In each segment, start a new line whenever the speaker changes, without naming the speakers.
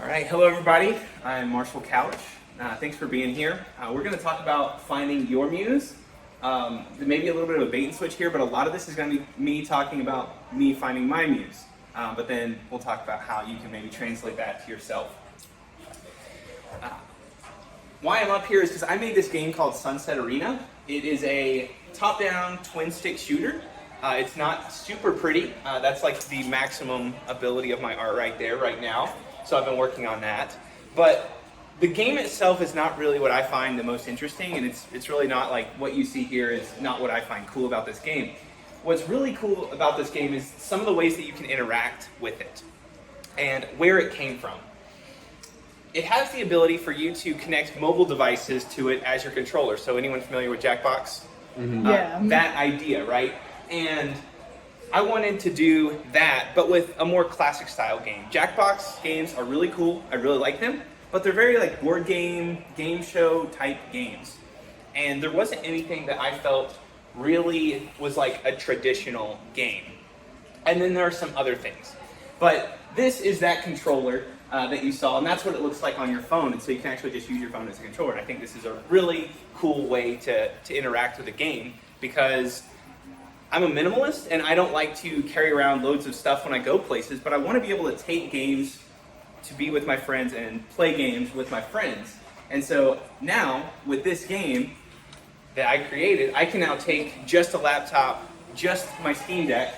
All right, hello everybody. I'm Marshall Couch. Thanks for being here. We're going to talk about finding your muse. There may be a little bit of a bait and switch here, but a lot of this is going to be me talking about me finding my muse. But then we'll talk about how you can maybe translate that to yourself. Why I'm up here is because I made this game called Sunset Arena. It is a top-down twin-stick shooter. It's not super pretty. That's like the maximum ability of my art right there, right now. So I've been working on that. But the game itself is not really what I find the most interesting, and it's really not like what you see here is not what I find cool about this game. What's really cool about this game is some of the ways that you can interact with it and where it came from. It has the ability for you to connect mobile devices to it as your controller. So anyone familiar with Jackbox?
Mm-hmm. Yeah.
That idea, right? And I wanted to do that, but with a more classic style game. Jackbox games are really cool. I really like them, but they're very like board game show type games. And there wasn't anything that I felt really was like a traditional game. And then there are some other things. But this is that controller that you saw, and that's what it looks like on your phone. And so you can actually just use your phone as a controller. And I think this is a really cool way to interact with a game, because I'm a minimalist and I don't like to carry around loads of stuff when I go places, but I want to be able to take games to be with my friends and play games with my friends. And so now with this game that I created, I can now take just a laptop, just my Steam Deck,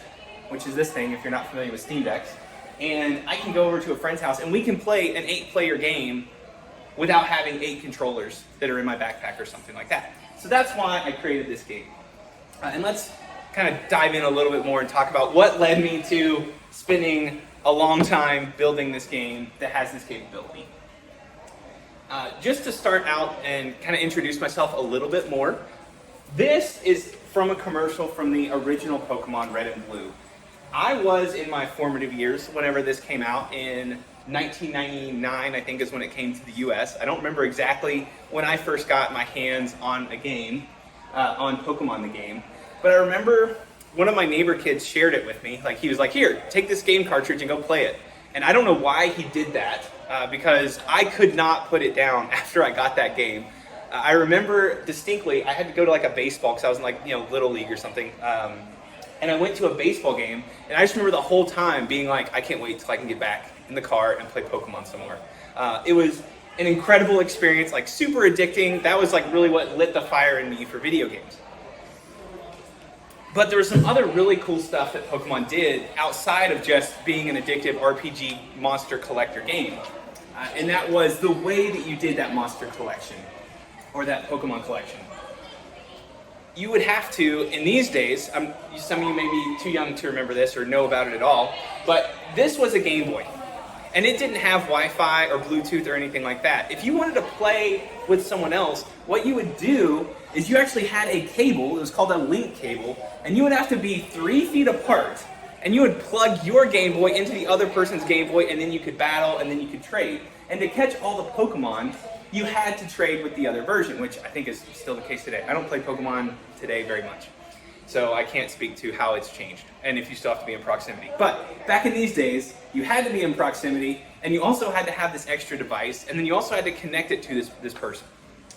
which is this thing if you're not familiar with Steam Decks, and I can go over to a friend's house and we can play an 8-player game without having 8 controllers that are in my backpack or something like that. So that's why I created this game. And let's kind of dive in a little bit more and talk about what led me to spending a long time building this game that has this capability. Just to start out and kind of introduce myself a little bit more, this is from a commercial from the original Pokemon Red and Blue. I was in my formative years whenever this came out in 1999, I think is when it came to the US. I don't remember exactly when I first got my hands on a game, on Pokemon the game. But I remember one of my neighbor kids shared it with me. Like, he was like, here, take this game cartridge and go play it. And I don't know why he did that, because I could not put it down after I got that game. I remember distinctly, I had to go to like a baseball, because I was in like, Little League or something. And I went to a baseball game, and I just remember the whole time being like, I can't wait till I can get back in the car and play Pokemon some more. It was an incredible experience, like super addicting. That was like really what lit the fire in me for video games. But there was some other really cool stuff that Pokemon did outside of just being an addictive RPG monster collector game. And that was the way that you did that monster collection, or that Pokemon collection. You would have to, in these days, some of you may be too young to remember this or know about it at all, but this was a Game Boy. And it didn't have Wi-Fi or Bluetooth or anything like that. If you wanted to play with someone else, what you would do is you actually had a cable, it was called a link cable, and you would have to be 3 feet apart, and you would plug your Game Boy into the other person's Game Boy, and then you could battle, and then you could trade. And to catch all the Pokemon, you had to trade with the other version, which I think is still the case today. I don't play Pokemon today very much, so I can't speak to how it's changed, and if you still have to be in proximity. But back in these days, you had to be in proximity, and you also had to have this extra device, and then you also had to connect it to this person.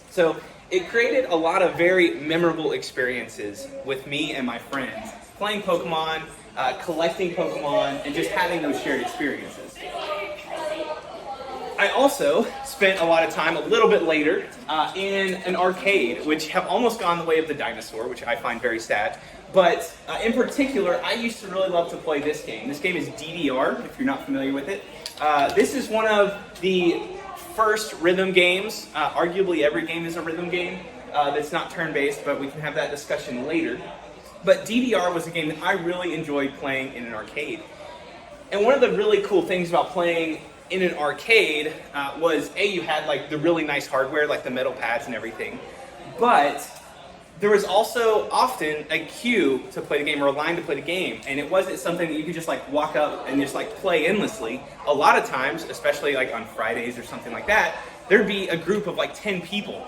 So it created a lot of very memorable experiences with me and my friends, playing Pokemon, collecting Pokemon, and just having those shared experiences. I also spent a lot of time a little bit later in an arcade, which have almost gone the way of the dinosaur, which I find very sad. But in particular, I used to really love to play this game. This game is DDR, if you're not familiar with it. This is one of the first rhythm games. Arguably every game is a rhythm game that's not turn-based, but we can have that discussion later. But DDR was a game that I really enjoyed playing in an arcade. And one of the really cool things about playing in an arcade was, you had like the really nice hardware, like the metal pads and everything, but there was also often a queue to play the game, or a line to play the game, and it wasn't something that you could just like walk up and just like play endlessly. A lot of times, especially like on Fridays or something like that, there'd be a group of like 10 people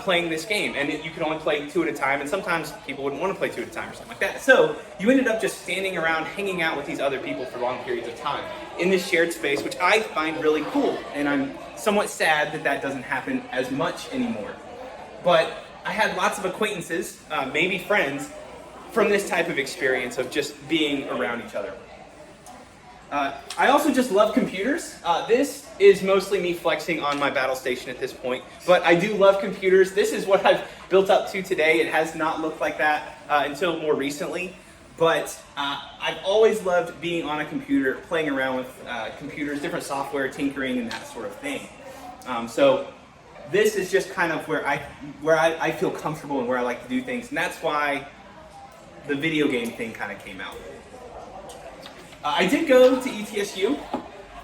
playing this game, and you could only play 2 at a time, and sometimes people wouldn't want to play 2 at a time or something like that. So you ended up just standing around, hanging out with these other people for long periods of time in this shared space, which I find really cool, and I'm somewhat sad that that doesn't happen as much anymore. But I had lots of acquaintances, maybe friends, from this type of experience of just being around each other. I also just love computers. This is mostly me flexing on my battle station at this point, but I do love computers. This is what I've built up to today. It has not looked like that until more recently, but I've always loved being on a computer, playing around with computers, different software, tinkering, and that sort of thing. So this is just kind of where I feel comfortable and where I like to do things, and that's why the video game thing kind of came out. I did go to ETSU,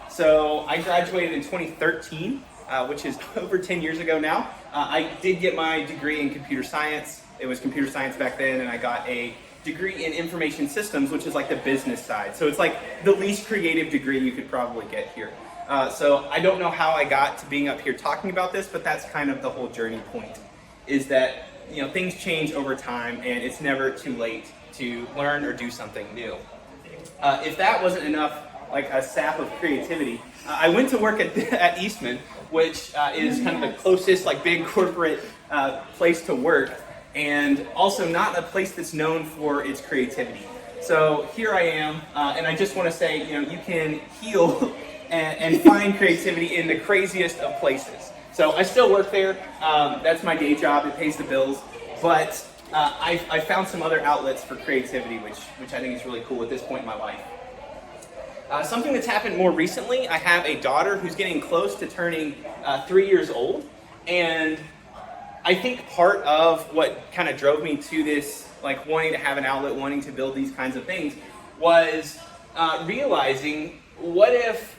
so I graduated in 2013, which is over 10 years ago now. I did get my degree in computer science. It was computer science back then, and I got a degree in information systems, which is like the business side. So it's like the least creative degree you could probably get here. So I don't know how I got to being up here talking about this, but that's kind of the whole journey point, is that things change over time, and it's never too late to learn or do something new. If that wasn't enough, like a sap of creativity, I went to work at Eastman, which is kind of the closest, like, big corporate place to work, and also not a place that's known for its creativity. So here I am, and I just want to say, you can heal and find creativity in the craziest of places. So I still work there. That's my day job. It pays the bills, but I found some other outlets for creativity, which I think is really cool at this point in my life. Something that's happened more recently, I have a daughter who's getting close to turning 3 years old, and I think part of what kind of drove me to this, like wanting to have an outlet, wanting to build these kinds of things, was realizing, what if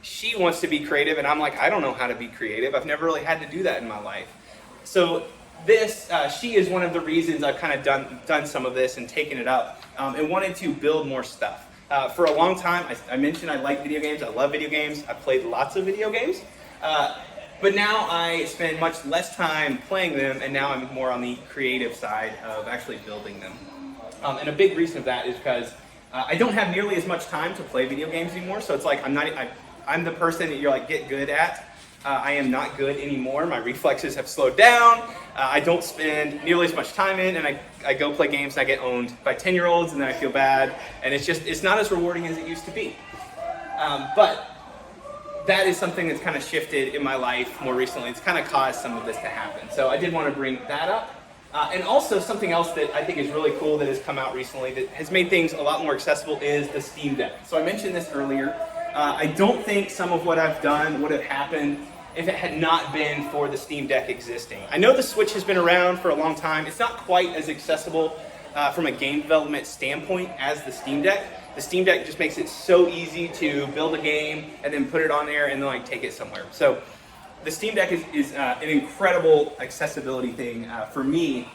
she wants to be creative and I'm like, I don't know how to be creative. I've never really had to do that in my life. So she is one of the reasons I've kind of done some of this and taken it up and wanted to build more stuff. For a long time, I mentioned I like video games. I love video games. I've played lots of video games. But now I spend much less time playing them, and now I'm more on the creative side of actually building them. And a big reason of that is because I don't have nearly as much time to play video games anymore. So it's like I'm the person that you're like, get good at. I am not good anymore. My reflexes have slowed down. I don't spend nearly as much time in, and I go play games and I get owned by 10-year-olds, and then I feel bad, and it's not as rewarding as it used to be. But that is something that's kind of shifted in my life more recently. It's kind of caused some of this to happen. So I did want to bring that up. And also something else that I think is really cool that has come out recently that has made things a lot more accessible is the Steam Deck. So I mentioned this earlier. I don't think some of what I've done would have happened if it had not been for the Steam Deck existing. I know the Switch has been around for a long time. It's not quite as accessible from a game development standpoint as the Steam Deck. The Steam Deck just makes it so easy to build a game and then put it on there and then like take it somewhere. So the Steam Deck is an incredible accessibility thing for me,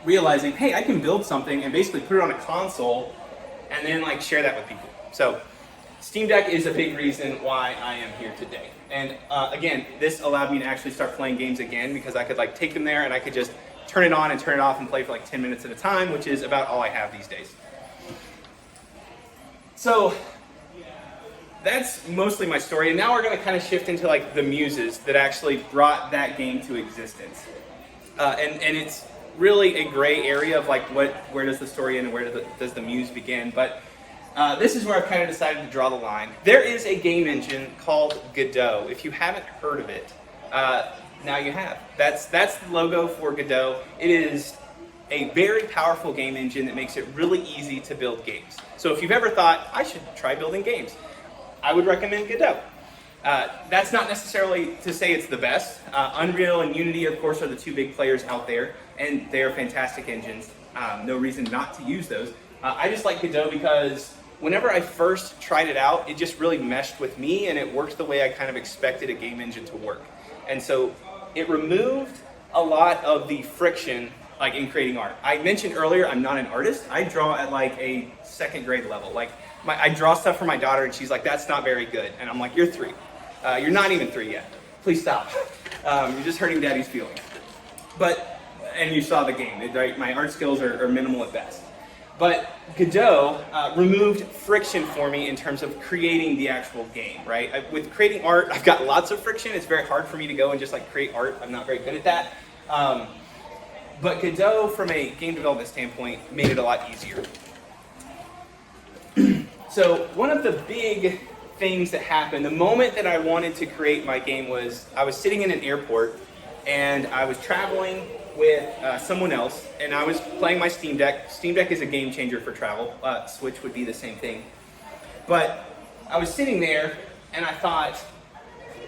realizing, hey, I can build something and basically put it on a console and then like share that with people. So Steam Deck is a big reason why I am here today. And again, this allowed me to actually start playing games again, because I could like take them there and I could just turn it on and turn it off and play for like 10 minutes at a time, which is about all I have these days. So that's mostly my story. And now we're going to kind of shift into like the muses that actually brought that game to existence. And it's really a gray area of like where does the story end and where does the muse begin. But this is where I've kind of decided to draw the line. There is a game engine called Godot. If you haven't heard of it, now you have. That's the logo for Godot. It is a very powerful game engine that makes it really easy to build games. So if you've ever thought, I should try building games, I would recommend Godot. That's not necessarily to say it's the best. Unreal and Unity, of course, are the two big players out there, and they are fantastic engines. No reason not to use those. I just like Godot because whenever I first tried it out, it just really meshed with me, and it worked the way I kind of expected a game engine to work. And so it removed a lot of the friction like in creating art. I mentioned earlier, I'm not an artist. I draw at like a second grade level. Like I draw stuff for my daughter, and she's like, that's not very good. And I'm like, you're 3. You're not even 3 yet. Please stop. You're just hurting daddy's feelings. And you saw the game, right? My art skills are minimal at best. But Godot removed friction for me in terms of creating the actual game, right? With creating art, I've got lots of friction. It's very hard for me to go and just like create art. I'm not very good at that. But Godot, from a game development standpoint, made it a lot easier. So one of the big things that happened, the moment that I wanted to create my game was, I was sitting in an airport and I was traveling with someone else, and I was playing my Steam Deck. Steam Deck is a game changer for travel. Switch would be the same thing. But I was sitting there, and I thought,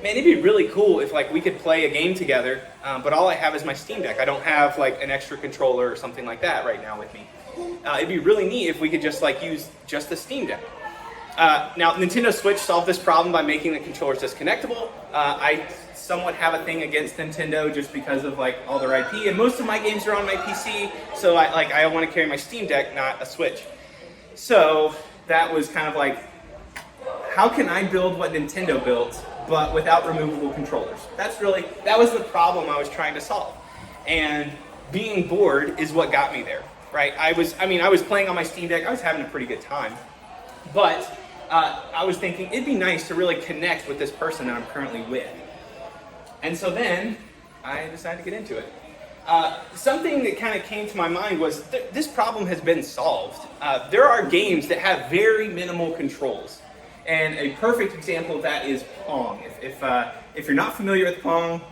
man, it'd be really cool if like we could play a game together, but all I have is my Steam Deck. I don't have like an extra controller or something like that right now with me. It'd be really neat if we could just like use just the Steam Deck. Now, Nintendo Switch solved this problem by making the controllers disconnectable. I somewhat have a thing against Nintendo just because of like all their IP, and most of my games are on my PC, so I want to carry my Steam Deck, not a Switch. So that was kind of like, how can I build what Nintendo built, but without removable controllers? That was the problem I was trying to solve. And being bored is what got me there, right? I was playing on my Steam Deck, I was having a pretty good time, but I was thinking it'd be nice to really connect with this person that I'm currently with. And so then I decided to get into it. Something that kind of came to my mind was this problem has been solved. There are games that have very minimal controls. And a perfect example of that is Pong. If you're not familiar with Pong,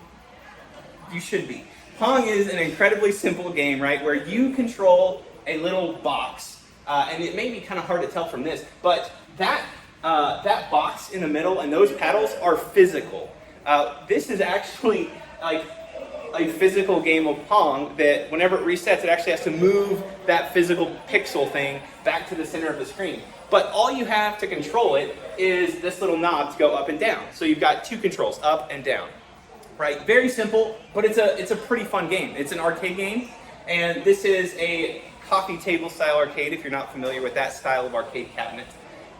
you should be. Pong is an incredibly simple game, right, where you control a little box. And it may be kind of hard to tell from this, but that box in the middle and those paddles are physical. This is actually like a physical game of Pong that whenever it resets, it actually has to move that physical pixel thing back to the center of the screen. But all you have to control it is this little knob to go up and down. So you've got two controls, up and down, right? Very simple, but it's a pretty fun game. It's an arcade game, and this is a coffee table style arcade if you're not familiar with that style of arcade cabinet.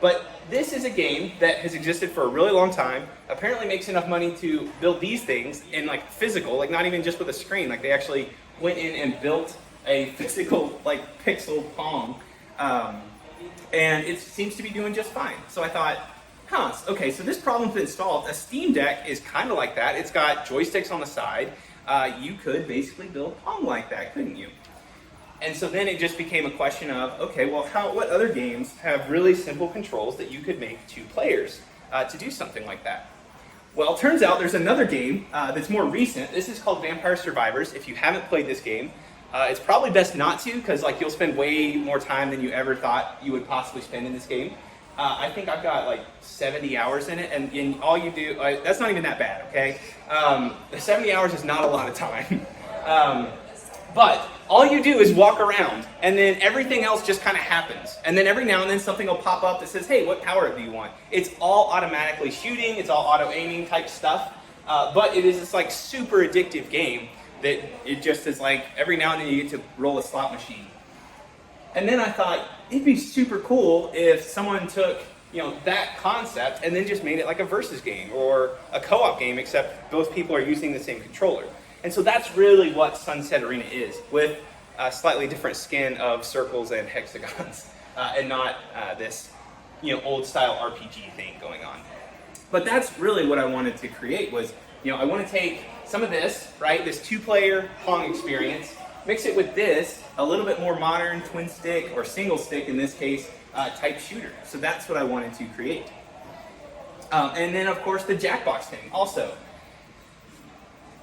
But this is a game that has existed for a really long time, apparently makes enough money to build these things in like physical, like not even just with a screen, like they actually went in and built a physical like pixel Pong, and it seems to be doing just fine. So I thought, okay, so this problem's been solved. A Steam Deck is kind of like that. It's got joysticks on the side. You could basically build Pong like that, couldn't you? And so then it just became a question of, okay, well, what other games have really simple controls that you could make two players to do something like that? Well, it turns out there's another game that's more recent. This is called Vampire Survivors. If you haven't played this game, it's probably best not to, because like you'll spend way more time than you ever thought you would possibly spend in this game. I think I've got like 70 hours in it, and all you do, that's not even that bad, okay? 70 hours is not a lot of time. But all you do is walk around, and then everything else just kind of happens. And then every now and then something will pop up that says, hey, what power do you want? It's all automatically shooting, it's all auto-aiming type stuff. But it is this like super addictive game that it just is like, every now and then you get to roll a slot machine. And then I thought, it'd be super cool if someone took that concept and then just made it like a versus game or a co-op game, except both people are using the same controller. And so that's really what Sunset Arena is, with a slightly different skin of circles and hexagons, and not this old style RPG thing going on. But that's really what I wanted to create was, I want to take some of this, right, this two-player Pong experience, mix it with this, a little bit more modern twin stick, or single stick in this case, type shooter. So that's what I wanted to create. And then of course the Jackbox thing also.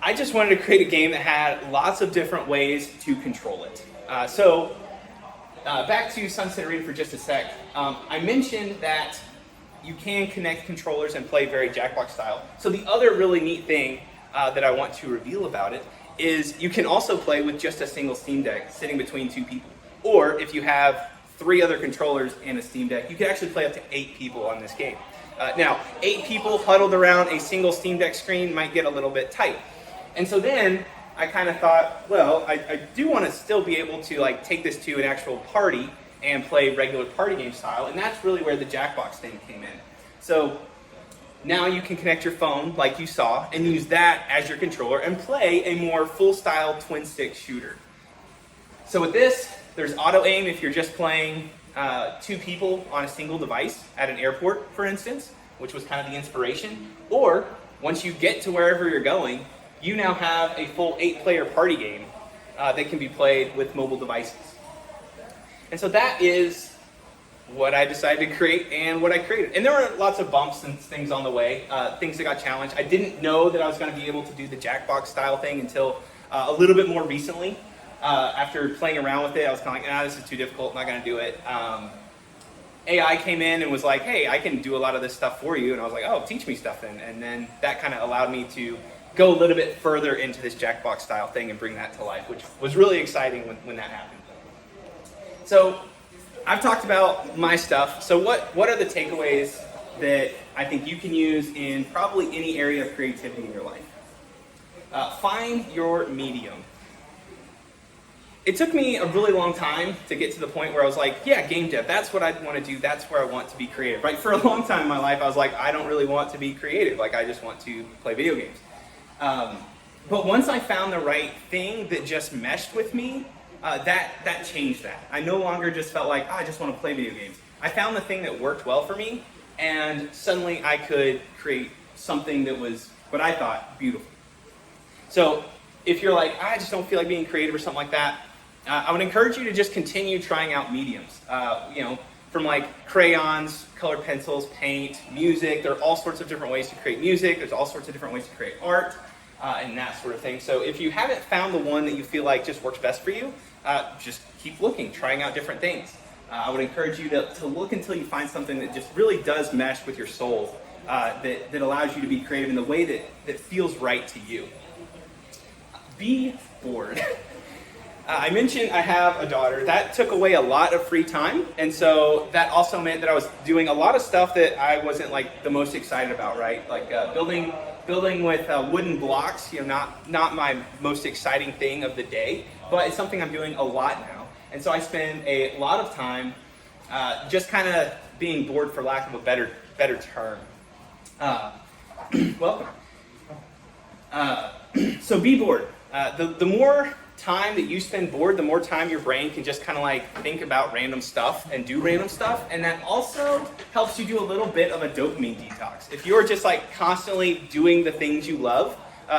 I just wanted to create a game that had lots of different ways to control it. So back to Sunset Arena for just a sec. I mentioned that you can connect controllers and play very Jackbox style. So the other really neat thing that I want to reveal about it is you can also play with just a single Steam Deck sitting between two people. Or if you have 3 other controllers and a Steam Deck, you can actually play up to 8 people on this game. Now, 8 people huddled around a single Steam Deck screen might get a little bit tight. And so then I kind of thought, well, I do want to still be able to like take this to an actual party and play regular party game style, and that's really where the Jackbox thing came in. So Now you can connect your phone like you saw and use that as your controller and play a more full-style twin-stick shooter. So with this, there's auto aim if you're just playing 2 people on a single device at an airport, for instance, which was kind of the inspiration. Or once you get to wherever you're going, you now have a full 8-player party game that can be played with mobile devices. And so that is what I decided to create and what I created. And there were lots of bumps and things on the way, things that got challenged. I didn't know that I was going to be able to do the Jackbox style thing until a little bit more recently. After playing around with it, I was kind of like, this is too difficult, I'm not going to do it. AI came in and was like, hey, I can do a lot of this stuff for you. And I was like, oh, teach me stuff then. And then that kind of allowed me to go a little bit further into this Jackbox style thing and bring that to life, which was really exciting when that happened. So I've talked about my stuff. So what are the takeaways that I think you can use in probably any area of creativity in your life? Find your medium. It took me a really long time to get to the point where I was like, yeah, game dev, that's what I want to do. That's where I want to be creative, right? For a long time in my life, I was like, I don't really want to be creative. Like, I just want to play video games. But once I found the right thing that just meshed with me, that changed that. I no longer just felt like, I just want to play video games. I found the thing that worked well for me, and suddenly I could create something that was what I thought beautiful. So if you're like, I just don't feel like being creative or something like that, I would encourage you to just continue trying out mediums. From like crayons, colored pencils, paint, music. There are all sorts of different ways to create music. There's all sorts of different ways to create art and that sort of thing. So if you haven't found the one that you feel like just works best for you, just keep looking, trying out different things. I would encourage you to look until you find something that just really does mesh with your soul, that allows you to be creative in the way that feels right to you. Be bored. I mentioned I have a daughter. That took away a lot of free time, and so that also meant that I was doing a lot of stuff that I wasn't like the most excited about, right? Like building with wooden blocks, not my most exciting thing of the day, but it's something I'm doing a lot now. And so I spend a lot of time just kind of being bored, for lack of a better term. Welcome. So be bored. The more time that you spend bored, the more time your brain can just kind of like think about random stuff and do random stuff, and that also helps you do a little bit of a dopamine detox. If you're just like constantly doing the things you love,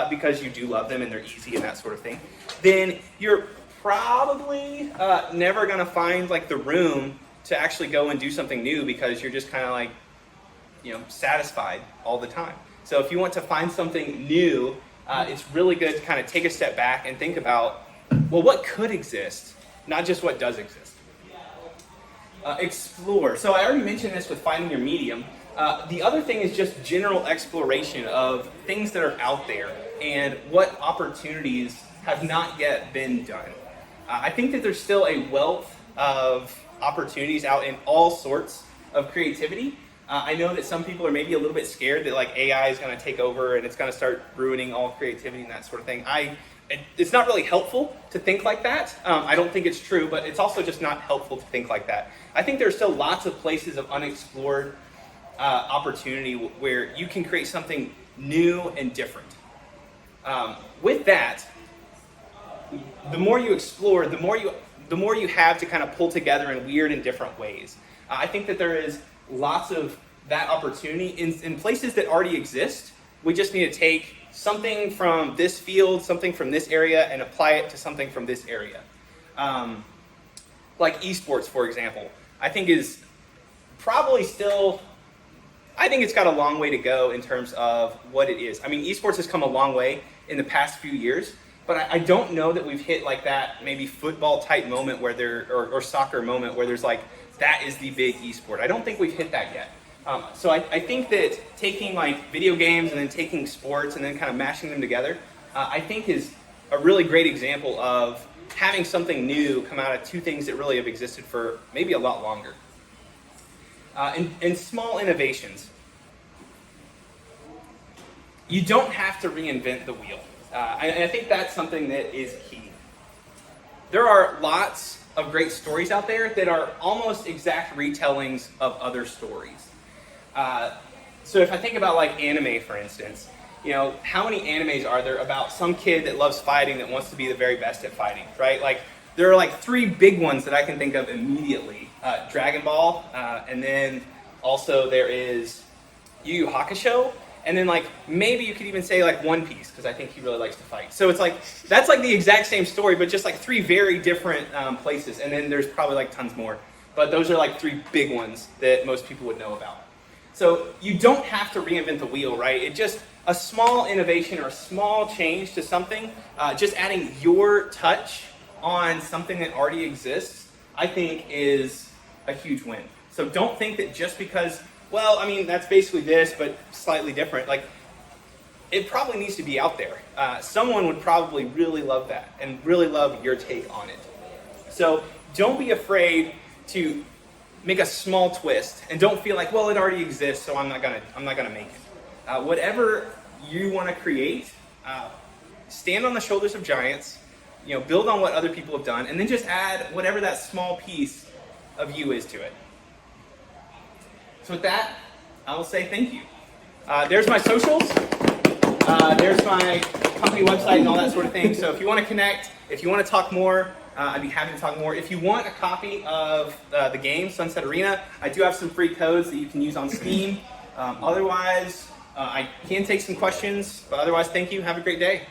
because you do love them and they're easy and that sort of thing, then you're probably never going to find like the room to actually go and do something new, because you're just kind of like, satisfied all the time. So if you want to find something new, it's really good to kind of take a step back and think about, well, what could exist, not just what does exist. Explore. So I already mentioned this with finding your medium. The other thing is just general exploration of things that are out there and what opportunities have not yet been done. I think that there's still a wealth of opportunities out in all sorts of creativity. I know that some people are maybe a little bit scared that like AI is going to take over and it's going to start ruining all creativity and that sort of thing. It's not really helpful to think like that. I don't think it's true, but it's also just not helpful to think like that. I think there's still lots of places of unexplored opportunity where you can create something new and different. With that, the more you explore, the more you have to kind of pull together in weird and different ways. I think that there is lots of that opportunity in places that already exist. We just need to take something from this field, something from this area, and apply it to something from this area. Like esports, for example, I think is probably still, I think it's got a long way to go in terms of what it is. I mean, esports has come a long way in the past few years, but I don't know that we've hit like that maybe football type moment where or soccer moment where there's like, that is the big esport. I don't think we've hit that yet. So I think that taking like video games and then taking sports and then kind of mashing them together, I think is a really great example of having something new come out of two things that really have existed for maybe a lot longer. And small innovations. You don't have to reinvent the wheel. And I think that's something that is key. There are lots of great stories out there that are almost exact retellings of other stories. So if I think about like anime, for instance, you know, how many animes are there about some kid that loves fighting that wants to be the very best at fighting, right? Like, there are like 3 big ones that I can think of immediately. Dragon Ball, and then also there is Yu Yu Hakusho, and then like maybe you could even say like One Piece, because I think he really likes to fight. So it's like, that's like the exact same story, but just like 3 very different places, and then there's probably like tons more. But those are like 3 big ones that most people would know about. So you don't have to reinvent the wheel, right? It just, a small innovation or a small change to something, just adding your touch on something that already exists, I think is a huge win. So don't think that just because, well, I mean, that's basically this, but slightly different. Like, it probably needs to be out there. Someone would probably really love that and really love your take on it. So don't be afraid to make a small twist, and don't feel like, well, it already exists, so I'm not gonna make it. Whatever you want to create, stand on the shoulders of giants. You know, build on what other people have done, and then just add whatever that small piece of you is to it. So with that, I will say thank you. There's my socials. There's my company website and all that sort of thing. So if you want to connect, if you want to talk more, I'd be happy to talk more. If you want a copy of the game, Sunset Arena, I do have some free codes that you can use on Steam. Otherwise, I can take some questions, but otherwise, thank you. Have a great day.